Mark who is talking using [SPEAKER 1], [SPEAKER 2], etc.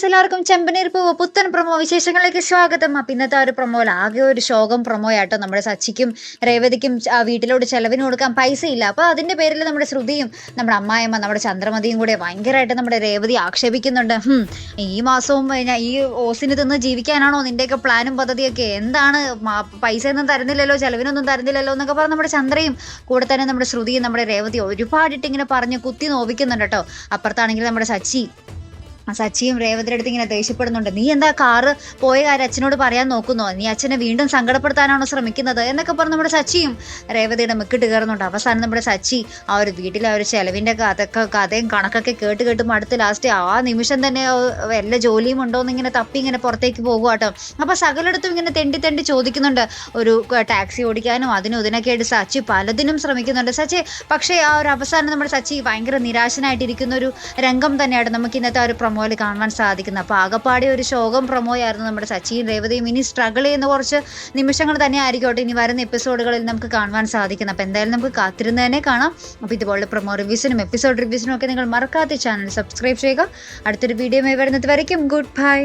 [SPEAKER 1] Friends, എല്ലാവർക്കും ചെമ്പനീർ പൂവ് പുത്തൻ പ്രൊമോ വിശേഷങ്ങളിലേക്ക് സ്വാഗതം. അപ്പം ഇന്നത്തെ ഒരു പ്രൊമോയിൽ ആകെ ഒരു ശോകം പ്രൊമോയാട്ടോ. നമ്മുടെ സച്ചിക്കും രേവതിക്കും വീട്ടിലോട്ട് ചെലവിന് കൊടുക്കാൻ പൈസ ഇല്ല. അപ്പോൾ അതിൻ്റെ പേരിൽ നമ്മുടെ ശ്രുതിയും നമ്മുടെ അമ്മായിയമ്മ നമ്മുടെ ചന്ദ്രമതിയും കൂടെ ഭയങ്കരമായിട്ട് നമ്മുടെ രേവതി ആക്ഷേപിക്കുന്നുണ്ട്. ഈ മാസവും ഈ ഓസിന് തിന്ന് ജീവിക്കാനാണോ നിൻ്റെയൊക്കെ പ്ലാനും പദ്ധതിയൊക്കെ? എന്താണ് പൈസ ഒന്നും തരുന്നില്ലല്ലോ, ചെലവിനൊന്നും തരുന്നില്ലല്ലോ എന്നൊക്കെ പറഞ്ഞ് നമ്മുടെ ചന്ദ്രയും കൂടെ തന്നെ നമ്മുടെ ശ്രുതിയും നമ്മുടെ രേവതി ഒരുപാടിട്ട് ഇങ്ങനെ പറഞ്ഞ് കുത്തി നോവിക്കുന്നുണ്ട് കേട്ടോ. അപ്പുറത്താണെങ്കിൽ നമ്മുടെ സച്ചിയും രേവതിയുടെ അടുത്ത് ഇങ്ങനെ ദേഷ്യപ്പെടുന്നുണ്ട്. നീ എന്താ കാറ് പോയ കാര്യം അച്ഛനോട് പറയാൻ നോക്കുന്നോ? നീ അച്ഛനെ വീണ്ടും സങ്കടപ്പെടുത്താനാണോ ശ്രമിക്കുന്നത് എന്നൊക്കെ പറഞ്ഞ് നമ്മുടെ സച്ചിയും രേവതിയുടെ മിക്കിട്ട് കയറുന്നുണ്ട്. അവസാനം നമ്മുടെ സച്ചി ആ ഒരു വീട്ടിലെ ആ ഒരു ചെലവിൻ്റെ കഥയും കണക്കൊക്കെ കേട്ട് അടുത്ത് ലാസ്റ്റ് ആ നിമിഷം തന്നെ വല്ല ജോലിയും ഉണ്ടോ എന്നിങ്ങനെ തപ്പി ഇങ്ങനെ പുറത്തേക്ക് പോകുക കേട്ടോ. അപ്പോൾ സകലയിടത്തും ഇങ്ങനെ തെണ്ടി ചോദിക്കുന്നുണ്ട്. ഒരു ടാക്സി ഓടിക്കാനും അതിനും ഇതിനൊക്കെ ആയിട്ട് സച്ചി പലതിനും ശ്രമിക്കുന്നുണ്ട്. പക്ഷേ ആ ഒരു അവസാനം നമ്മുടെ സച്ചി ഭയങ്കര നിരാശനായിട്ടിരിക്കുന്ന ഒരു രംഗം തന്നെയാണ് നമുക്ക് ഇന്നത്തെ ആ ഒരു പ്രൊമോയിൽ കാണാൻ സാധിക്കുന്നത്. അപ്പോൾ ആകെപ്പാടെ ഒരു ശോകം പ്രൊമോയായിരുന്നു നമ്മുടെ സച്ചിയും രേവതിയും. ഇനി സ്ട്രഗിൾ ചെയ്യുന്ന കുറച്ച് നിമിഷങ്ങൾ തന്നെ ആയിരിക്കട്ടെ ഇനി വരുന്ന എപ്പിസോഡുകളിൽ നമുക്ക് കാണുവാൻ സാധിക്കുന്നത്. അപ്പോൾ എന്തായാലും നമുക്ക് കാത്തിരുന്ന് തന്നെ കാണാം. അപ്പോൾ ഇതുപോലെ പ്രൊമോ റിവ്യൂസിനും എപ്പിസോഡ് റിവ്യൂസിനും ഒക്കെ നിങ്ങൾ മറക്കാത്ത ചാനൽ സബ്സ്ക്രൈബ് ചെയ്യുക. അടുത്തൊരു വീഡിയോയുമായി വരുന്നത് വരയ്ക്കും ഗുഡ് ബൈ.